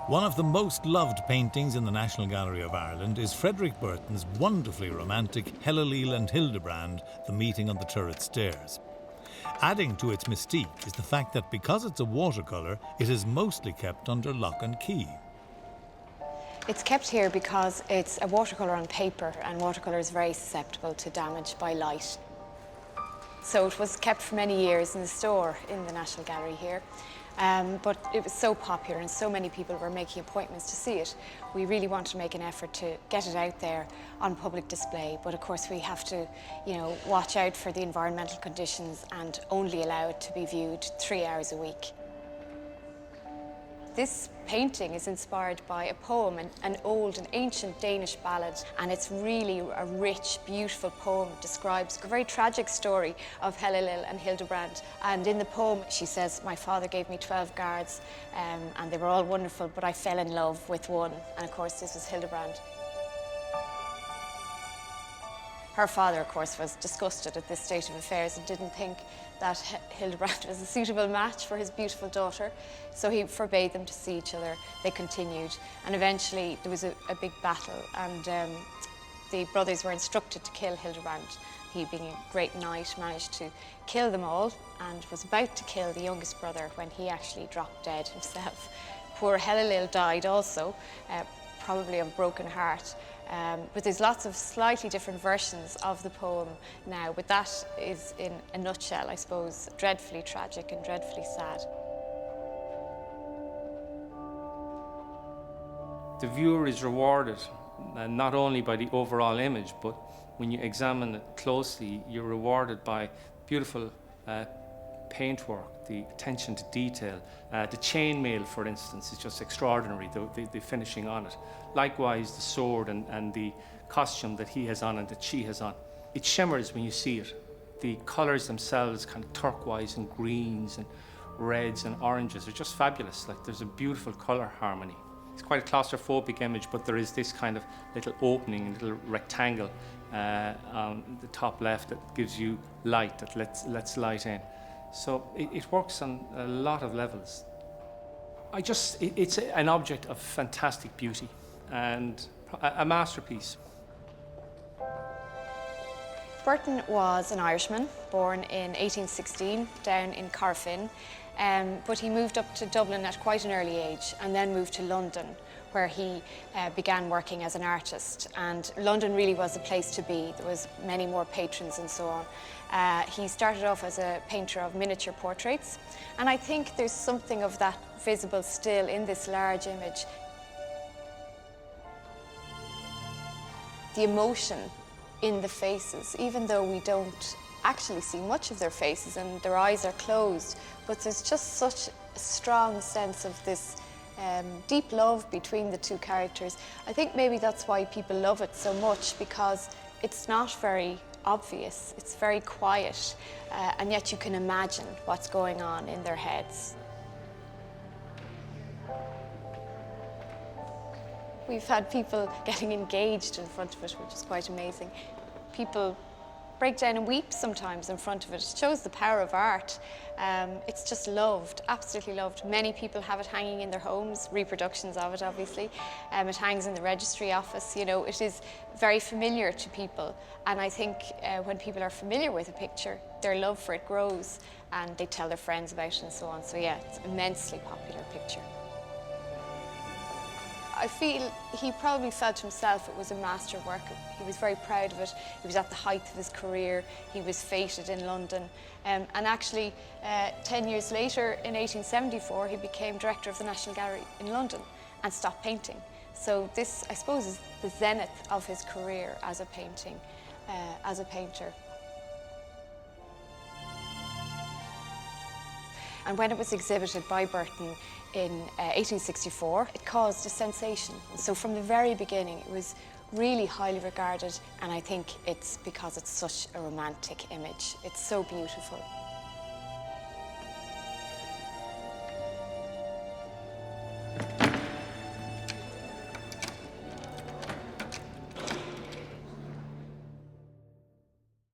One of the most loved paintings in the National Gallery of Ireland is Frederic Burton's wonderfully romantic Hellelille and Hildebrand, The Meeting on the Turret Stairs. Adding to its mystique is the fact that because it's a watercolour, it is mostly kept under lock and key. It's kept here because it's a watercolour on paper, and watercolour is very susceptible to damage by light. So it was kept for many years in the store in the National Gallery here. But it was so popular and so many people were making appointments to see it. We really want to make an effort to get it out there on public display, but of course we have to, watch out for the environmental conditions and only allow it to be viewed 3 hours a week. This painting is inspired by a poem, an old and ancient Danish ballad, and it's really a rich, beautiful poem. It describes a very tragic story of Hellelille and Hildebrand. And in the poem, she says, "My father gave me 12 guards, and they were all wonderful, but I fell in love with one." And of course, this was Hildebrand. Her father, of course, was disgusted at this state of affairs and didn't think that Hildebrand was a suitable match for his beautiful daughter, so he forbade them to see each other. They continued, and eventually there was a big battle, and the brothers were instructed to kill Hildebrand. He, being a great knight, managed to kill them all and was about to kill the youngest brother when he actually dropped dead himself. Poor Hellelille died also, probably of a broken heart. But there's lots of slightly different versions of the poem now, but that is, in a nutshell, I suppose, dreadfully tragic and dreadfully sad. The viewer is rewarded not only by the overall image, but when you examine it closely, you're rewarded by beautiful paintwork, the attention to detail. The chainmail, for instance, is just extraordinary, the finishing on it. Likewise, the sword and the costume that he has on and that she has on. It shimmers when you see it. The colours themselves, kind of turquoise and greens and reds and oranges, are just fabulous. Like, there's a beautiful colour harmony. It's quite a claustrophobic image, but there is this kind of little opening, little rectangle on the top left that gives you light, that lets light in. So it works on a lot of levels. It's an object of fantastic beauty and a masterpiece. Burton was an Irishman, born in 1816 down in Carfin, but he moved up to Dublin at quite an early age and then moved to London, where he began working as an artist. And London really was the place to be. There was many more patrons and so on. He started off as a painter of miniature portraits, and I think there's something of that visible still in this large image. The emotion in the faces, even though we don't actually see much of their faces and their eyes are closed, but there's just such a strong sense of this deep love between the two characters. I think maybe that's why people love it so much, because it's not very obvious, it's very quiet, and yet you can imagine what's going on in their heads. We've had people getting engaged in front of it, which is quite amazing. People break down and weep sometimes in front of it. It shows the power of art. It's just loved, absolutely loved. Many people have it hanging in their homes, reproductions of it, obviously. It hangs in the registry office. You know, it is very familiar to people. And I think when people are familiar with a picture, their love for it grows and they tell their friends about it and so on. So yeah, it's an immensely popular picture. I feel he probably felt himself it was a masterwork. He was very proud of it. He was at the height of his career. He was feted in London. And actually, 10 years later, in 1874, he became director of the National Gallery in London and stopped painting. So this, I suppose, is the zenith of his career as a painter. And when it was exhibited by Burton in 1864, it caused a sensation. So from the very beginning, it was really highly regarded, and I think it's because it's such a romantic image. It's so beautiful.